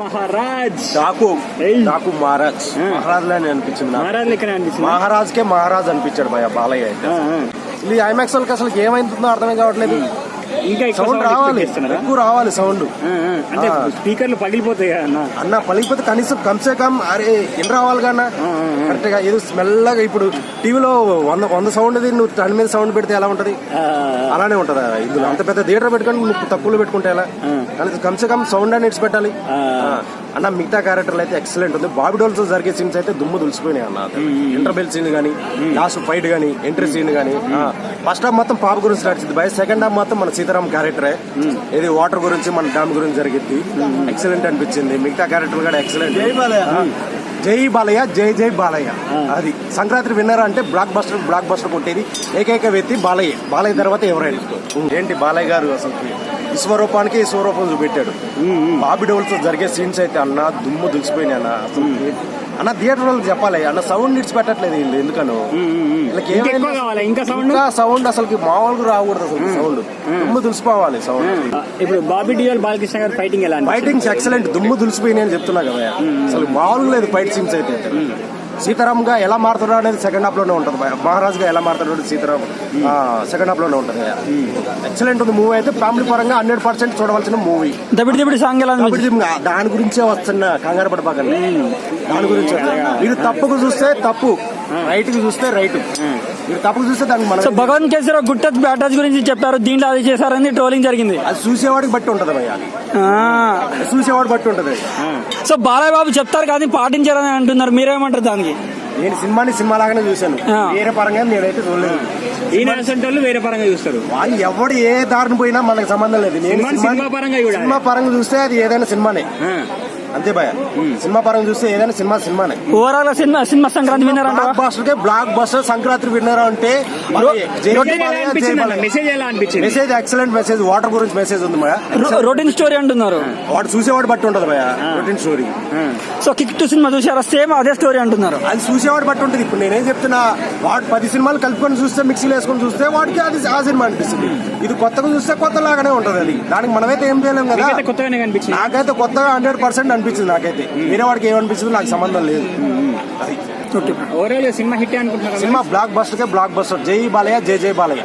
మహారాజ్ డాకు మహారాజ్ లానే అనిపించింది. మహారాజ్ కే మహారాజ్ అనిపించాడు భయ బాలయ్య అయితే. ఈ ఐమాక్స్ వాళ్ళకి అసలు ఏమైందో అర్థమే కావట్లేదు. ఇంకా సౌండ్ రావాలి, ఎక్కువ రావాలి సౌండ్. అంటే స్పీకర్లు పగిలిపోతాయి అన్న, పగిలిపోతే కనీసం కమ్సే కమ్ అరే ఎన్ని రావాలి కన్నా కరెక్ట్ గా. ఏదో మెల్లగా ఇప్పుడు టీవీలో 100 సౌండ్ నువ్వు 10 మీద సౌండ్ పెడితే ఎలా ఉంటది, అలానే ఉంటది. ఇందులో అంత పెద్ద థియేటర్ పెట్టుకొని నువ్వు తక్కువలో పెట్టుకుంటే ఎలా, కనీసం కమ్సే కమ్ సౌండ్ అని ఇట్స్ పెట్టాలి అన్న. మిగతా క్యారెక్టర్లు అయితే ఎక్సలెంట్ ఉంది. బాబీ డోల్స్ జరిగే సీన్స్ అయితే దుమ్ము దులిసిపోయినాయి అన్న. ఇంటర్బెల్ సీన్ గానీ, లాస్ట్ ఫైట్ గానీ, ఎంట్రీ సీన్ గానీ, ఫస్ట్ హాఫ్ మొత్తం పాప గురించి నడిచింది భయ. సెకండ్ హాఫ్ మొత్తం మన సీతారాం క్యారెక్టరే, ఇది వాటర్ గురించి మన డ్యామ్ గురించి జరిగింది. ఎక్సలెంట్ అనిపించింది. మిగతా క్యారెక్టర్లు కూడా ఎక్సలెంట్. జై బాలయ్య, జై బాలయ్య. అది సంక్రాంతి విన్నర్ అంటే బ్లాక్ బస్టర్ కొట్టేది ఏకైక వ్యక్తి బాలయ్య తర్వాత ఎవరైనా. ఏంటి బాలయ్య గారు అసలు విశ్వరూపానికి విశ్వరూపం చూపెట్టాడు. బాబీ డోల్స్ జరిగే సీన్స్ అయితే అన్న దుమ్ము దులిసిపోయినాయి అన్న. అసలు అన్న థియేటర్ వాళ్ళకి చెప్పాలి అన్న, సౌండ్ ఇట్స్ పెట్టట్లేదు వీళ్ళు. ఎందుకనో ఇంకా సౌండ్ అసలు మామూలుగా రాకూడదు. అసలు సౌండ్ దుమ్ము దులిసిపోవాలి సౌండ్. ఇప్పుడు బాబీ డియోల్ బాలకృష్ణ గారు ఫైటింగ్ ఎలా? ఫైటింగ్స్ ఎక్సలెంట్, దుమ్ము దులిసిపోయినాయి అని చెప్తున్నా కదా. అసలు మామూలుగా లేదు ఫైట్ సీన్స్ అయితే. సీతారాం గా ఎలా మారుతాడు అనేది సెకండ్ హాఫ్ లోనే ఉంటది. మహారాజ్ గా ఎలా మారుతాడు సీతారాం సెకండ్ హాఫ్ లోనే ఉంటది. ఎక్సలెంట్ ఉంది మూవీ అయితే. ఫ్యామిలీ పరంగా 100% చూడవలసిన మూవీ. దాని గురించే వస్తున్నా, కంగారు పడిపోకండి. దాని గురించి మీరు తప్పుకు చూస్తే తప్పు, రైట్ కి చూస్తే రైట్. మీరు తప్పుకు చూస్తే దానికి మనం Bhagavanth Kesari good touch bad touch గురించి చెప్పారు, దీంట్లో అది చేశారని ట్రోలింగ్ జరిగింది. అది చూసేవాడికి బట్టి ఉంటది భయ్య, చూసేవాడు బట్టి ఉంటది. సో బాలయ్య బాబు చెప్తారు కానీ పాటించారని అంటున్నారు, మీరేమంటారు దానికి? నేను సినిమా లాగానే చూశాను, వేరే పరంగా నేనైతే చూడలేదు. ఈ వేరే పరంగా చూస్తారు. వాళ్ళు ఎవడు ఏ దారిని పోయినా మనకు సంబంధం లేదు. సినిమా పరంగా చూస్తే అది ఏదైనా సినిమానే అంతే భయ. సినిమా పరంగా చూస్తే ఏదైనా సినిమానే. ఓవరాల్ సినిమా సంక్రాంతి విన్నర్ అంటే బ్లాక్ బస్టర్ సంక్రాంతి విన్నర్ అంటే మెసేజ్ ఎక్సలెంట్ మెసేజ్. వాటర్ గురించి మెసేజ్ ఉంది భయ. రొటీన్ స్టోరీ అంటున్నారు, వాడు చూసేవాడు బట్టి ఉంటది భయ routine story. So kick 2 cinema చూసారా, సేమ్ అదే స్టోరీ అంటున్నారు. అది చూసేవాడు బట్టి ఉంటుంది. ఇప్పుడు నేనేం చెప్తున్నా, వాడు 10 సినిమాలు కలుపుకొని చూస్తే, మిక్సీలు వేసుకొని చూస్తే వాడికి అది ఆ సినిమా అనిపిస్తుంది. ఇది కొత్తగా చూస్తే కొత్తలాగానే ఉంటది. అది దానికి మనమైతే ఏం చేయలేం కదా. నాకైతే కొత్తగా 100% అనిపించింది. నాకైతే వేరే వాడికి ఏమనిపించింది నాకు సంబంధం లేదు. సినిమా హిట్ అనుకుంటున్నా. సినిమా బ్లాక్ బస్టర్ జై బాలయ్య, జై బాలయ్య.